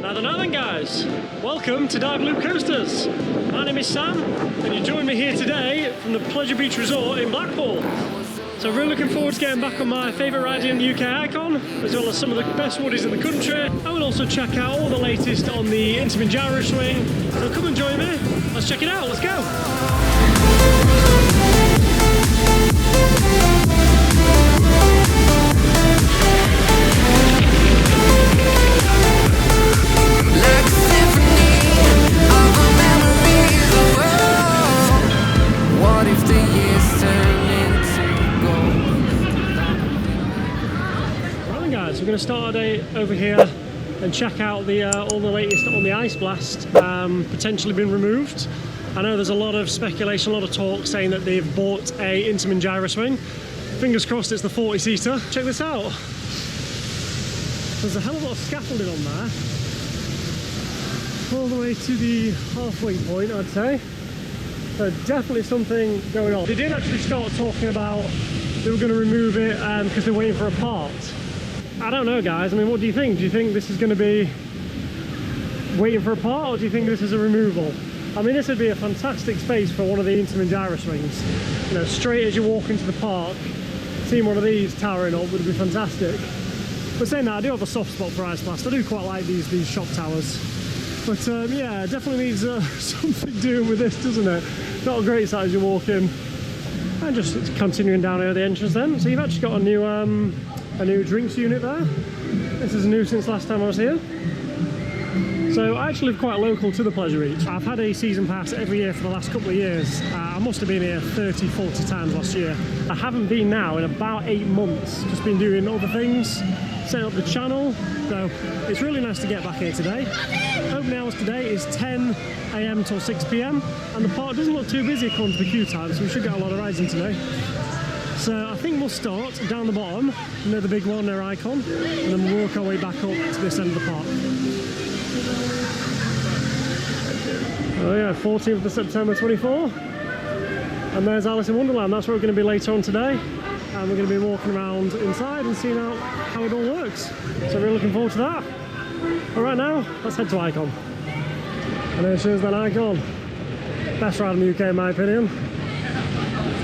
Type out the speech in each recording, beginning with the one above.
Now then guys, welcome to Dark Loop Coasters. My name is Sam and you join me here today from the Pleasure Beach Resort in Blackpool. So I'm really looking forward to getting back on my favourite ride in the UK Icon, as well as some of the best woodies in the country. I will also check out all the latest on the Intamin Gyro-swing. So come and join me, let's check it out, let's go! We're going to start our day over here and check out the all the latest on the Ice Blast, potentially been removed. I know there's a lot of speculation, a lot of talk saying that they've bought a Intamin Gyro-swing. Fingers crossed it's the 40-seater. Check this out. There's a hell of a lot of scaffolding on there. All the way to the halfway point, I'd say. So definitely something going on. They did actually start talking about they were going to remove it because they're waiting for a part. I don't know guys, I mean what do you think? Do you think this is going to be waiting for a part, or do you think this is a removal? I mean this would be a fantastic space for one of the Intamin Gyro-swings. You know, straight as you walk into the park, seeing one of these towering up would be fantastic. But saying that, I do have a soft spot for Ice Blast. I do quite like these shop towers. But yeah, definitely needs something doing with this, doesn't it? Not a great sight as you walk in. And just continuing down here the entrance then. So you've actually got a new drinks unit there. This is new since last time I was here. So I actually live quite local to the Pleasure Beach. I've had a season pass every year for the last couple of years. I must have been here 30-40 times last year. I haven't been now in about 8 months, just been doing other things, setting up the channel. So it's really nice to get back here today. Opening hours today is 10 AM till 6 PM, and the park doesn't look too busy according to the queue time, so we should get a lot of rides in today. So I think we'll start down the bottom, near the big one, near Icon, and then we'll work our way back up to this end of the park. Oh yeah, 14th of September 24. And there's Alice in Wonderland, that's where we're going to be later on today. And we're going to be walking around inside and seeing how it all works. So we're looking forward to that. But right now, let's head to Icon. And there she is then, Icon. Best ride in the UK in my opinion.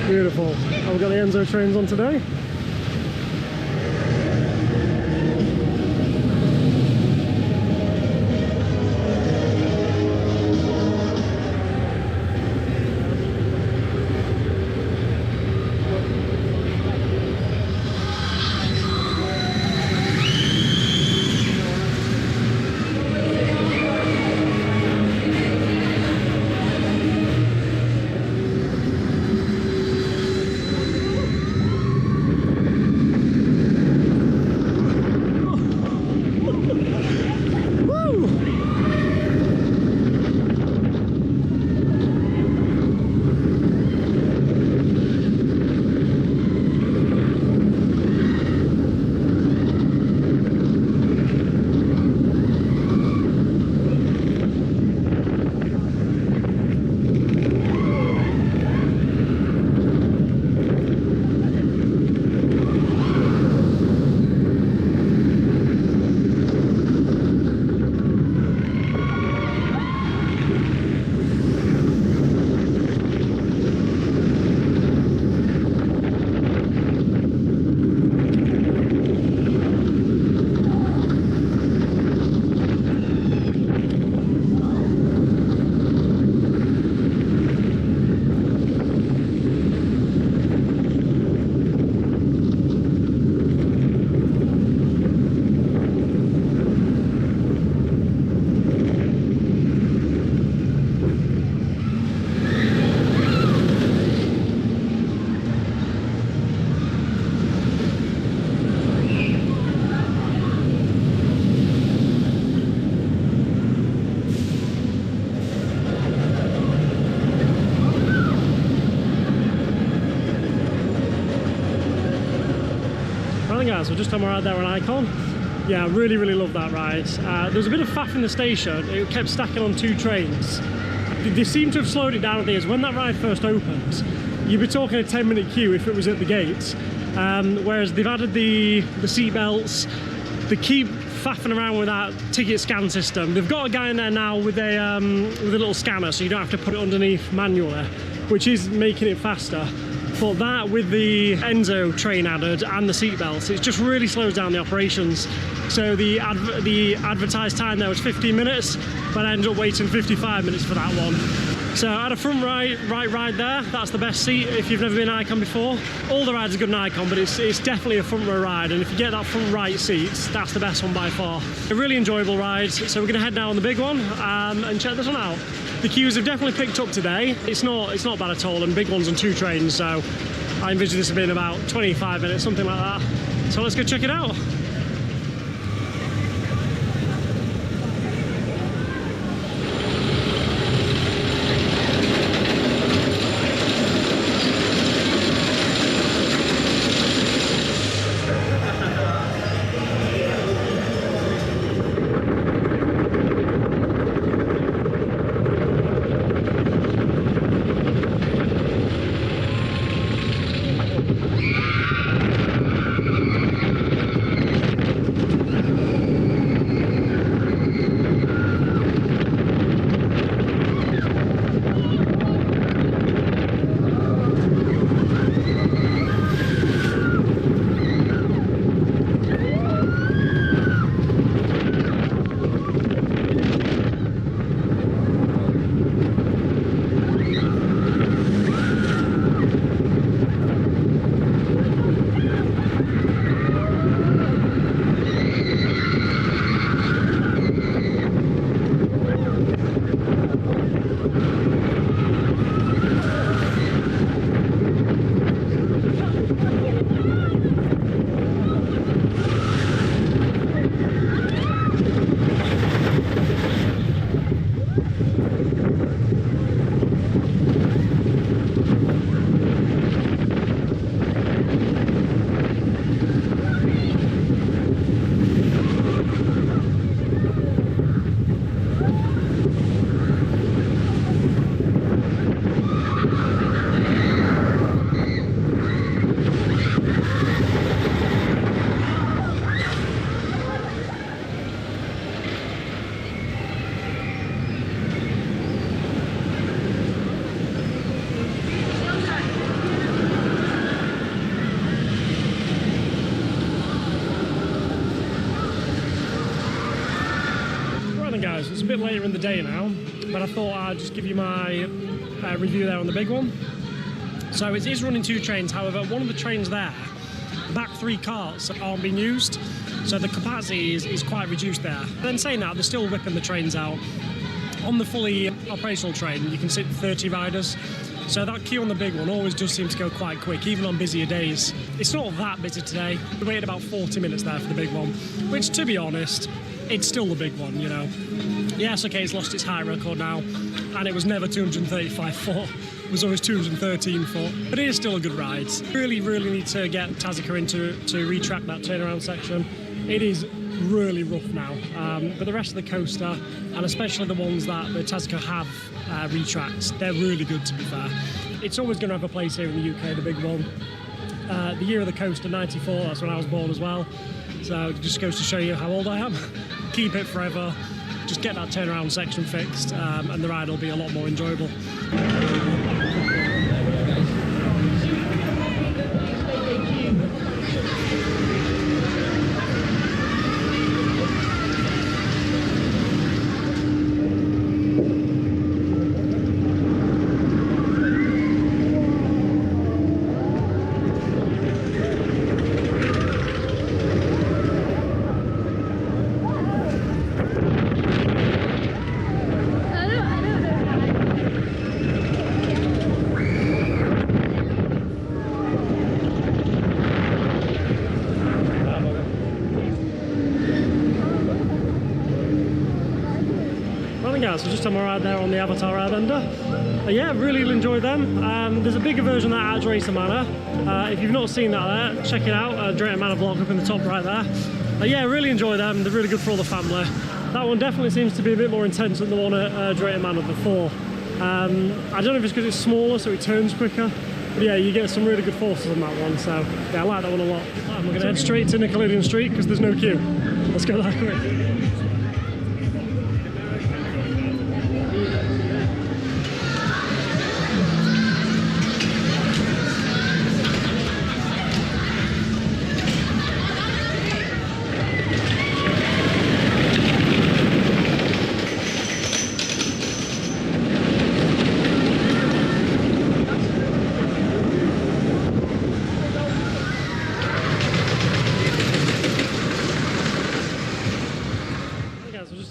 Beautiful. And we've got the Enzo trains on today. So just on my ride there on Icon. Yeah, I really love that ride. There was a bit of faff in the station. It kept stacking on 2 trains. They seem to have slowed it down at these. When that ride first opened, you'd be talking a 10-minute queue if it was at the gates. Whereas they've added the seat belts, they keep faffing around with that ticket scan system. They've got a guy in there now with a little scanner, so you don't have to put it underneath manually, which is making it faster. But that with the Enzo train added and the seatbelts, it just really slows down the operations. So the advertised time there was 15 minutes, but I ended up waiting 55 minutes for that one. So I had a front right ride there. That's the best seat if you've never been Icon before. All the rides are good in Icon, but it's definitely a front row ride, and if you get that front right seat, that's the best one by far. A really enjoyable ride. So we're going to head now on the big one and check this one out. The queues have definitely picked up today. It's not bad at all, and big ones on 2 trains, so I envision this will be in about 25 minutes, something like that. So let's go check it out. Guys, it's a bit later in the day now, but I thought I'd just give you my review there on the big one. So it is running 2 trains, however, one of the trains there, back 3 carts aren't being used, so the capacity is quite reduced there. And then saying that, they're still whipping the trains out. On the fully operational train, you can sit 30 riders, so that queue on the big one always does seem to go quite quick, even on busier days. It's not that busy today. We waited about 40 minutes there for the big one, which, to be honest, it's still the big one, you know. Yes, okay, it's lost its high record now, and it was never 235 foot. It was always 213 foot, but it is still a good ride. Really need to get Tazika in to retrack that turnaround section. It is really rough now, but the rest of the coaster, and especially the ones that the Tazika have retracked, they're really good, to be fair. It's always going to have a place here in the UK, the big one. The year of the coaster, 94, that's when I was born as well. So it just goes to show you how old I am. Keep it forever, just get that turnaround section fixed, and the ride will be a lot more enjoyable. So just on my ride there on the Avatar Airbender. Yeah, really enjoyed them. There's a bigger version of that at Drayton Manor. If you've not seen that there, check it out. Drayton Manor vlog up in the top right there. Yeah, really enjoy them. They're really good for all the family. That one definitely seems to be a bit more intense than the one at Drayton Manor before. I don't know if it's because it's smaller so it turns quicker. But yeah, you get some really good forces on that one. So yeah, I like that one a lot. We're going to head straight to Nickelodeon Street because there's no queue. Let's go that quick.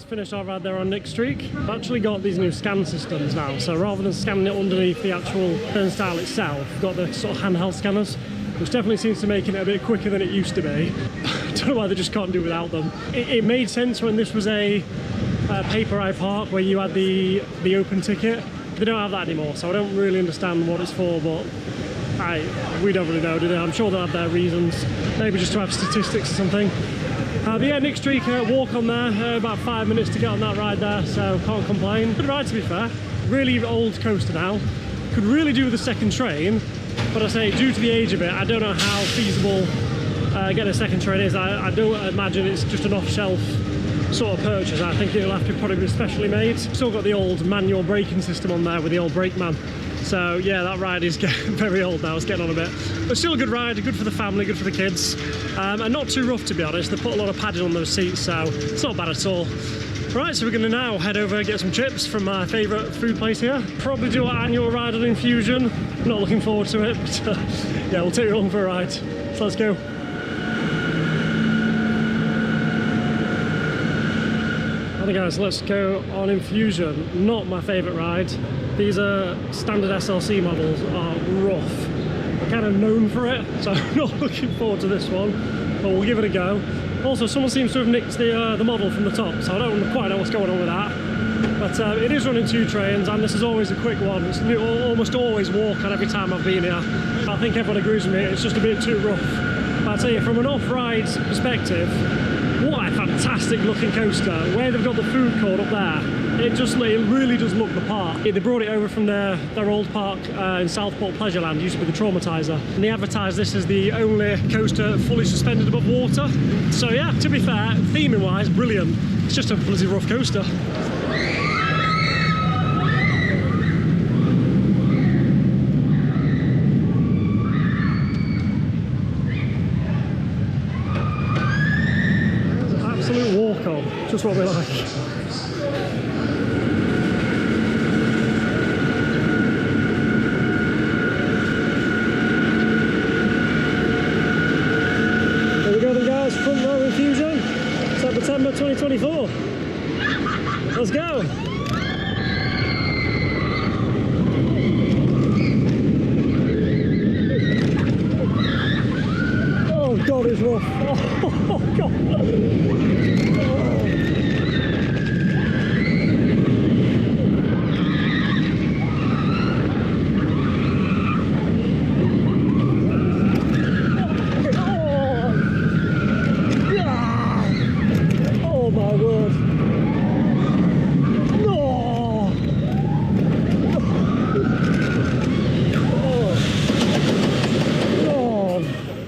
Finished our ride there on Nick Streak. I've actually got these new scan systems now, so rather than scanning it underneath the actual turnstile itself, I've got the sort of handheld scanners, which definitely seems to make it a bit quicker than it used to be. I don't know why they just can't do without them. It made sense when this was a paper iPark where you had the open ticket. They don't have that anymore, so I don't really understand what it's for, but we don't really know, do they? I'm sure they'll have their reasons, maybe just to have statistics or something. But yeah, Nick Streak, walk on there, about 5 minutes to get on that ride there, so can't complain. Good ride, to be fair. Really old coaster now. Could really do with the second train, but I say, due to the age of it, I don't know how feasible getting a second train is. I don't imagine it's just an off-shelf sort of purchase. I think it'll have to probably be specially made. Still got the old manual braking system on there with the old brake man. So yeah, that ride is getting very old now, it's getting on a bit. But still a good ride, good for the family, good for the kids. And not too rough, to be honest. They put a lot of padding on those seats, so it's not bad at all. Right, so we're gonna now head over and get some chips from my favourite food place here. Probably do our annual ride on Infusion. Not looking forward to it, but yeah, we'll take you along for a ride. So let's go. Right guys, let's go on Infusion. Not my favourite ride. These standard SLC models are rough. I'm kind of known for it, so I'm not looking forward to this one, but we'll give it a go. Also, someone seems to have nicked the model from the top, so I don't quite know what's going on with that. But it is running 2 trains, and this is always a quick one. It's almost always walk on every time I've been here. I think everyone agrees with me, it's just a bit too rough. But I'll tell you, from an off-ride perspective, what a fantastic looking coaster. Where they've got the food court up there, it really does look the part. They brought it over from their old park in Southport Pleasureland, used to be the Traumatizer, and they advertised this as the only coaster fully suspended above water. So yeah, to be fair, theming wise, brilliant. It's just a bloody rough coaster. Absolute walk on, just what we like. Front row Infusion, September 2024. Let's go. Oh god, it's rough. Oh god.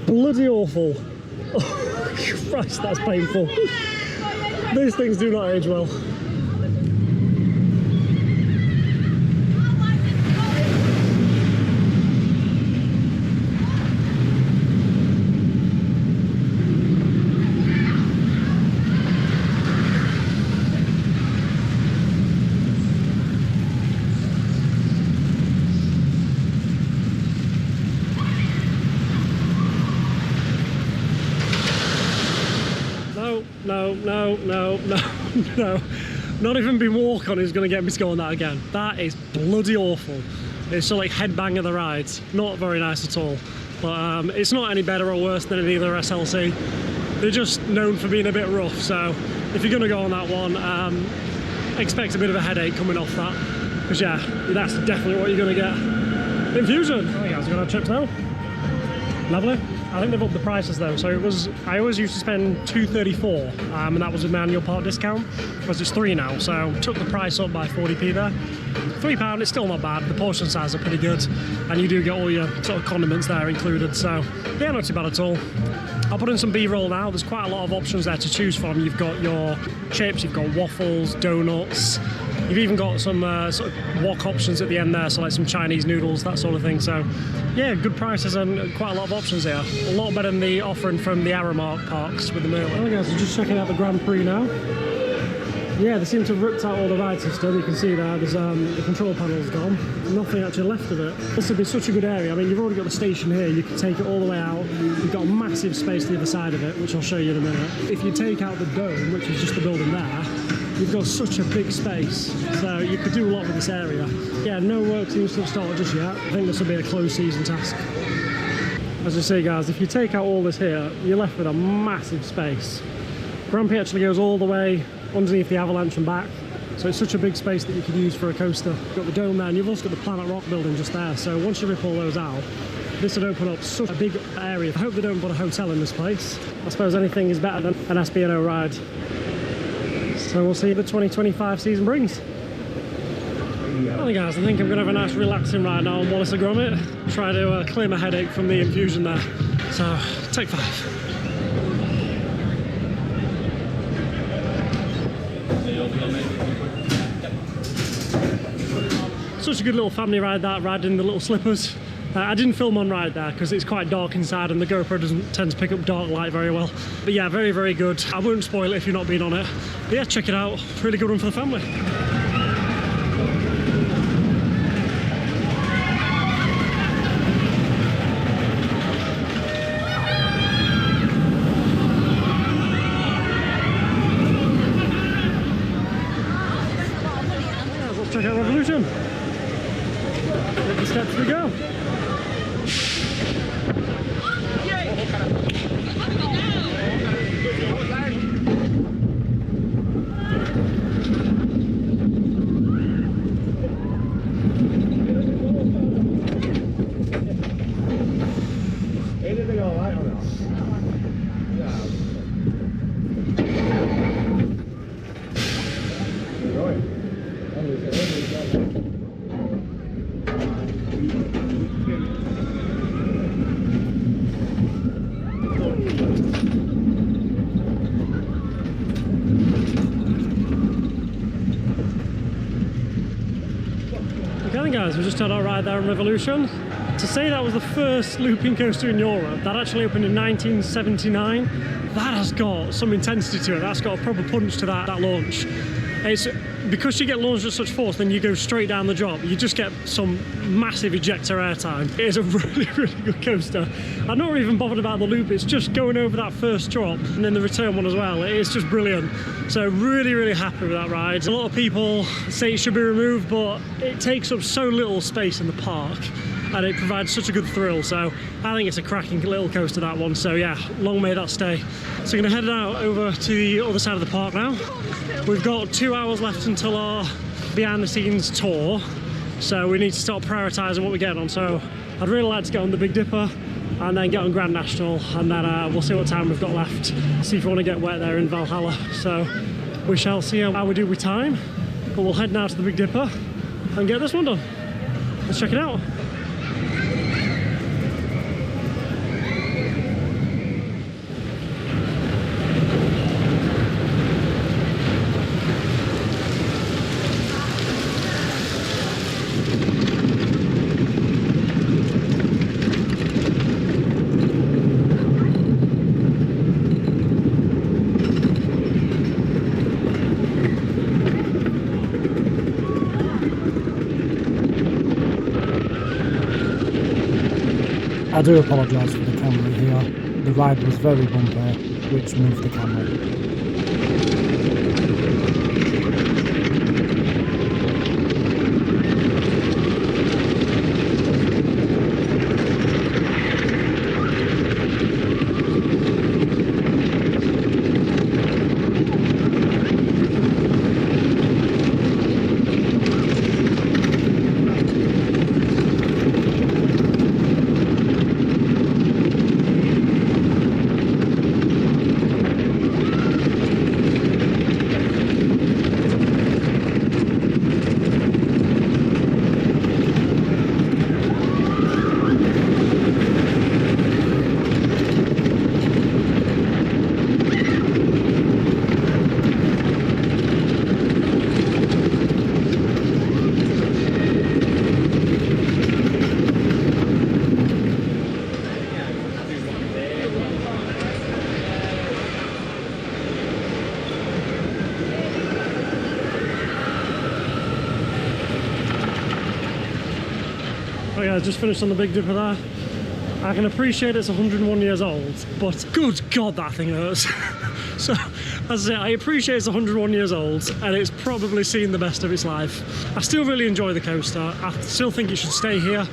Bloody awful. Oh, Christ, that's painful. These things do not age well. No. Not even being walk on is going to get me to go on that again. That is bloody awful. It's sort of like headbang of the rides. Not very nice at all. But it's not any better or worse than any other SLC. They're just known for being a bit rough. So if you're going to go on that one, expect a bit of a headache coming off that. Because yeah, that's definitely what you're going to get. Infusion. Oh yeah, we're going to have chips now. Lovely. I think they've upped the prices though, so I always used to spend $2.34, and that was with my annual park discount, whereas it's $3 now, so took the price up by 40p there. £3, it's still not bad, the portion size are pretty good, and you do get all your sort of condiments there included, so yeah, not too bad at all. I'll put in some B-roll now. There's quite a lot of options there to choose from. You've got your chips, you've got waffles, donuts. You've even got some sort of wok options at the end there, so like some Chinese noodles, that sort of thing. So yeah, good prices and quite a lot of options here. A lot better than the offering from the Aramark parks with the Merlin. Well, guys, we're just checking out the Grand Prix now. Yeah, they seem to have ripped out all the ride system. You can see there, there's the control panel's gone. Nothing actually left of it. This would be such a good area. I mean, you've already got the station here. You can take it all the way out. You've got a massive space to the other side of it, which I'll show you in a minute. If you take out the dome, which is just the building there, you've got such a big space. So you could do a lot with this area. Yeah, no work seems to have started just yet. I think this will be a closed season task. As you see, guys, if you take out all this here, you're left with a massive space. Grand Prix actually goes all the way underneath the avalanche and back, so it's such a big space that you could use for a coaster. You've got the dome there, and you've also got the Planet Rock building just there, so once you rip all those out, this would open up such a big area. I hope they don't put a hotel in this place. I suppose anything is better than an SBNO ride. So we'll see what the 2025 season brings. Well guys, I think I'm going to have a nice relaxing ride now on Wallace and Gromit. Try to clear my headache from the infusion there. So, take 5. Such a good little family ride, that, riding the little slippers. I didn't film on ride there because it's quite dark inside and the GoPro doesn't tend to pick up dark light very well. But yeah, very, very good. I won't spoil it if you've not been on it. But yeah, check it out. Really good one for the family. Let's check out Revolution. Take the steps we go. Anything all right or not? Yeah. Okay then guys, we just had our ride there on Revolution. To say that was the first looping coaster in Europe, that actually opened in 1979, that has got some intensity to it. That's got a proper punch to that launch. It's because you get launched at such force, then you go straight down the drop. You just get some massive ejector airtime. It is a really, really good coaster. I'm not even bothered about the loop. It's just going over that first drop and then the return one as well. It is just brilliant. So really, really happy with that ride. A lot of people say it should be removed, but it takes up so little space in the park and it provides such a good thrill. So I think it's a cracking little coaster, that one. So yeah, long may that stay. So we're gonna head out over to the other side of the park now. We've got 2 hours left until our behind the scenes tour. So we need to start prioritising what we're getting on. So I'd really like to get on the Big Dipper and then get on Grand National, and then we'll see what time we've got left. See if we want to get wet there in Valhalla. So we shall see how we do with time. But we'll head now to the Big Dipper and get this one done. Let's check it out. I do apologise for the camera here. The ride was very bumpy, which moved the camera. Okay, I just finished on the Big Dipper there. I can appreciate it's 101 years old, but good God, that thing hurts. So, as I say, I appreciate it's 101 years old, and it's probably seen the best of its life. I still really enjoy the coaster. I still think it should stay here.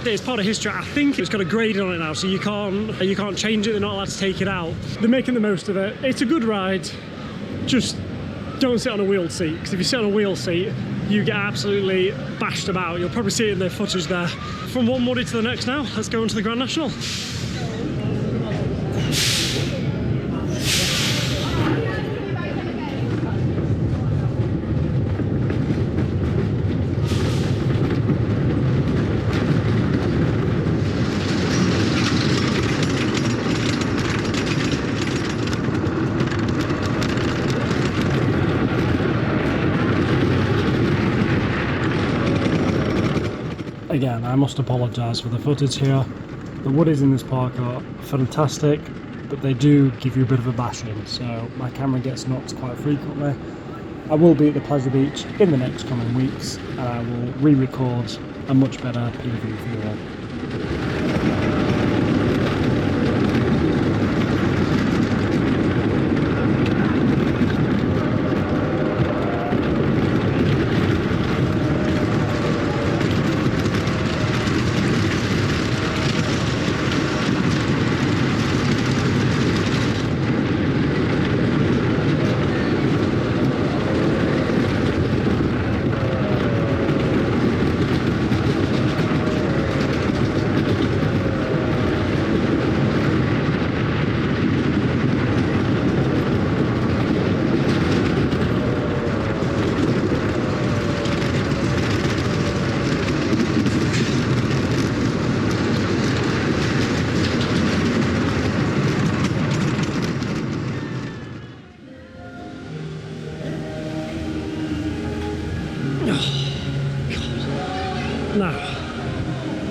It's part of history. I think it's got a grading on it now, so you can't change it. They're not allowed to take it out. They're making the most of it. It's a good ride. Just don't sit on a wheeled seat, because if you sit on a wheel seat, you get absolutely bashed about. You'll probably see it in the footage there. From one muddy to the next now, let's go into the Grand National. Again, I must apologise for the footage here. The woodies in this park are fantastic, but they do give you a bit of a bashing, so my camera gets knocked quite frequently. I will be at the Pleasure Beach in the next coming weeks, and I will re-record a much better PV for you all.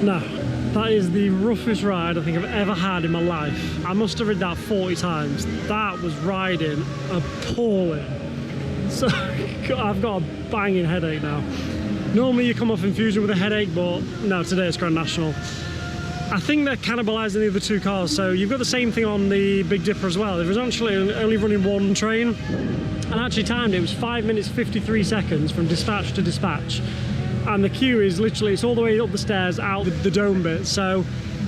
No, that is the roughest ride I think I've ever had in my life. I must have ridden that 40 times. That was riding appalling. So I've got a banging headache now. Normally you come off Infusion with a headache, but no, today it's Grand National. I think they're cannibalising the other two cars, so you've got the same thing on the Big Dipper as well. It was actually only running one train, and actually timed it was 5 minutes 53 seconds from dispatch to dispatch. And the queue is literally, it's all the way up the stairs out the dome bit, so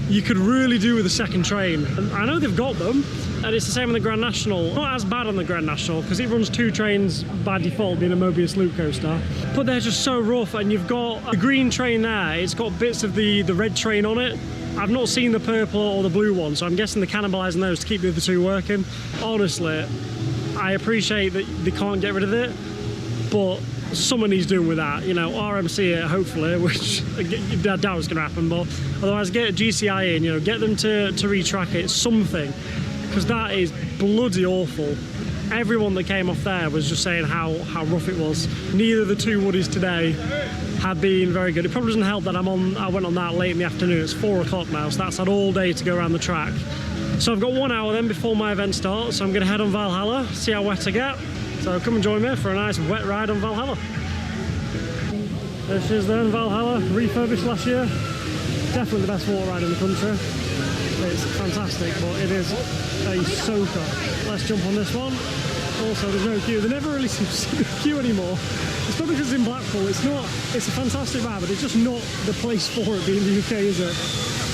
you could really do with a second train. And I know they've got them, and it's the same on the Grand National. Not as bad on the Grand National, because it runs two trains by default, being a Mobius loop coaster. But they're just so rough, and you've got the green train there, it's got bits of the red train on it. I've not seen the purple or the blue one, so I'm guessing they're cannibalising those to keep the other two working. Honestly, I appreciate that they can't get rid of it, but someone needs doing with that, you know, RMC it hopefully, which I doubt is going to happen, but otherwise get GCI in, you know, get them to retrack it, something, because that is bloody awful. Everyone that came off there was just saying how rough it was. Neither of the two woodies today have been very good. It probably doesn't help that I went on that late in the afternoon. It's 4 o'clock now, so that's had all day to go around the track. So I've got 1 hour then before my event starts, so I'm going to head on Valhalla, see how wet I get. So come and join me for a nice wet ride on Valhalla. This is then Valhalla, refurbished last year. Definitely the best water ride in the country. It's fantastic, but it is a soaker. Let's jump on this one. Also, there's no queue. There never really seems to be a queue anymore. It's probably because it's in Blackpool. It's a fantastic ride, but it's just not the place for it being the UK, is it?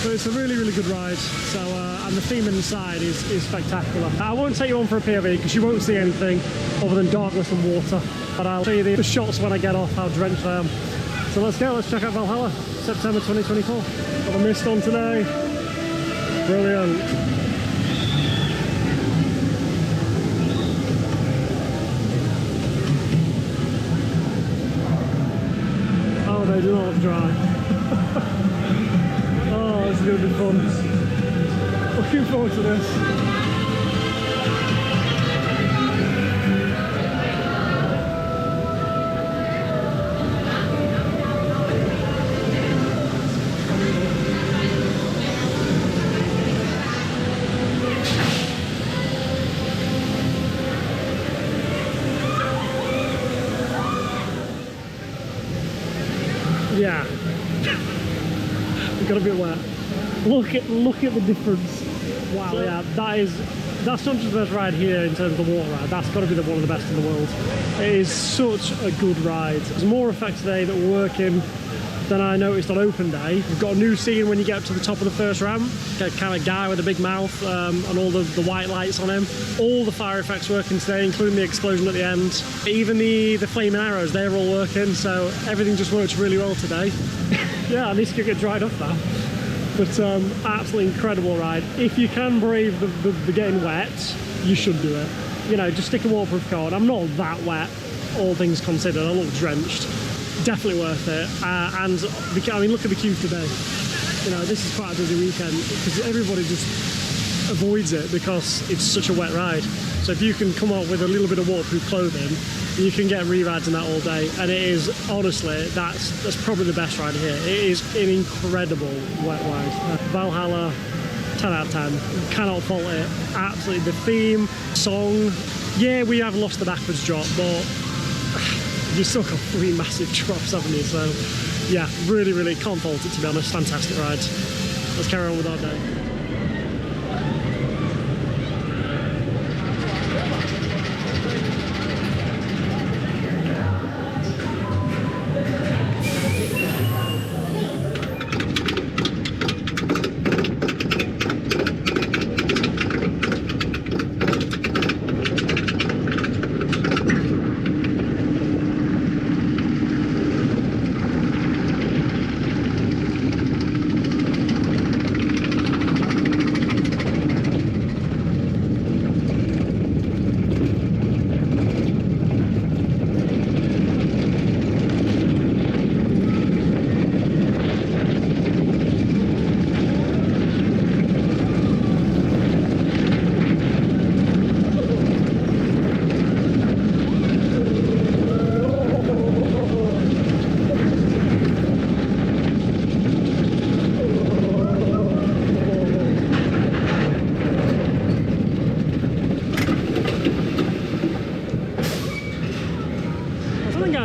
But it's a really, really good ride. So, and the theme inside is spectacular. I won't take you on for a POV because you won't see anything other than darkness and water. But I'll show you the shots when I get off, how drenched I am. So let's go, let's check out Valhalla, September 2024. Got the mist on today. Brilliant. Oh, they do not look dry. Oh, this is going to be fun. Looking forward to this. Yeah. got a bit wet. Look at the difference. Wow, yeah, that's not just the best ride here in terms of the water ride. That's got to be one of the best in the world. It is such a good ride. There's more effects today that were working than I noticed on open day. We've got a new scene when you get up to the top of the first ramp. Get a kind of guy with a big mouth and all the white lights on him. All the fire effects working today, including the explosion at the end. Even the flaming arrows, they're all working, so everything just works really well today. Yeah, I need to get dried off that. But absolutely incredible ride. If you can brave the getting wet, you should do it. You know, just stick a waterproof coat. I'm not that wet, all things considered. I look drenched. Definitely worth it. And I mean, look at the queue today. You know, this is quite a busy weekend because everybody just avoids it because it's such a wet ride. So if you can come up with a little bit of waterproof clothing, you can get re-rides in that all day. And it is, honestly, that's probably the best ride here. It is an incredible wet ride. Valhalla, 10 out of 10. Cannot fault it. Absolutely. The theme, song. Yeah, we have lost the backwards drop, but you still got 3 massive drops, haven't you? So yeah, really can't fault it, to be honest. Fantastic ride. Let's carry on with our day.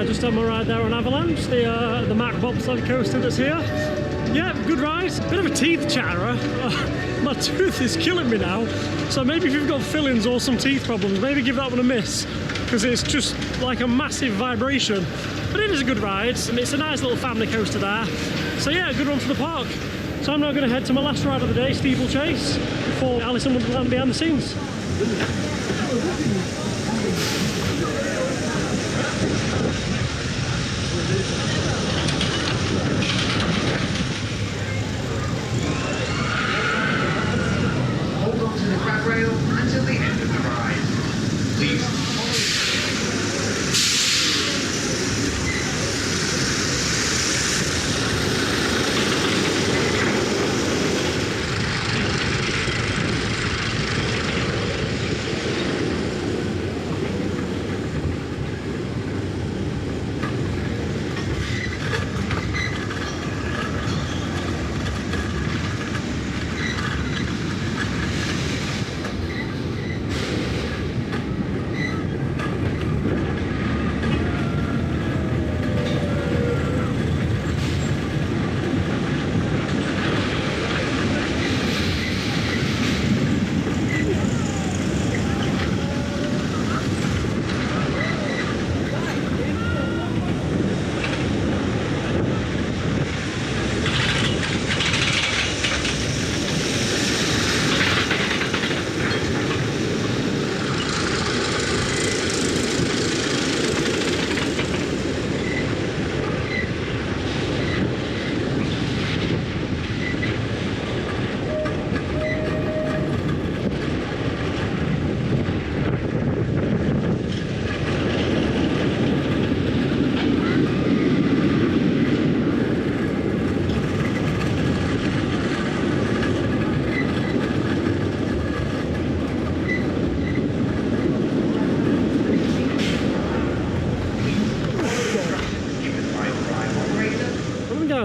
Just on my ride there on Avalanche, the Mack bobsled coaster that's here. Yeah, good ride. Bit of a teeth chatterer. My tooth is killing me now. So maybe if you've got fillings or some teeth problems, maybe give that one a miss, because it's just like a massive vibration. But it is a good ride, and it's a nice little family coaster there. So yeah, a good one for the park. So I'm now going to head to my last ride of the day, Steeplechase, for Alice in Wonderland behind the scenes. Rail until the end of the ride. Please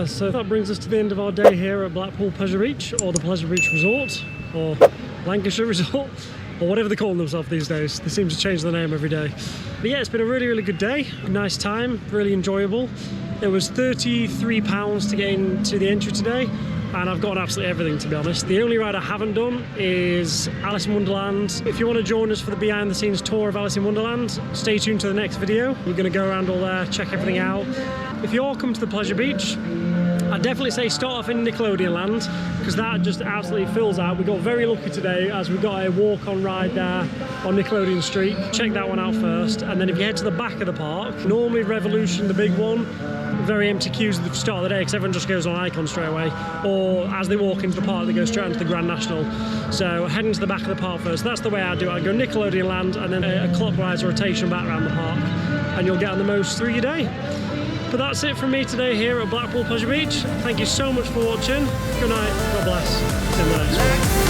So that brings us to the end of our day here at Blackpool Pleasure Beach, or the Pleasure Beach Resort, or Lancashire Resort, or whatever they call themselves these days. They seem to change the name every day. But yeah, it's been a really good day. Nice time, really enjoyable. It was £33 to get into the entry today. and I've gotten absolutely everything, to be honest. The only ride I haven't done is Alice in Wonderland. If you want to join us for the behind the scenes tour of Alice in Wonderland, stay tuned to the next video. We're going to go around all there, check everything out. If you all come to the Pleasure Beach, I'd definitely say start off in Nickelodeon Land, because that just absolutely fills out. We got very lucky today as we got a walk-on ride there on Nickelodeon Street. Check that one out first, and then if you head to the back of the park, normally Revolution, the big one, very empty queues at the start of the day because everyone just goes on Icon straight away, or as they walk into the park they go straight into the Grand National. So heading to the back of the park first, that's the way I do it. I go Nickelodeon Land and then a clockwise rotation back around the park, and you'll get on the most through your day. But that's it from me today here at Blackpool Pleasure Beach. Thank you so much for watching. Good night, God bless. See you in the next one.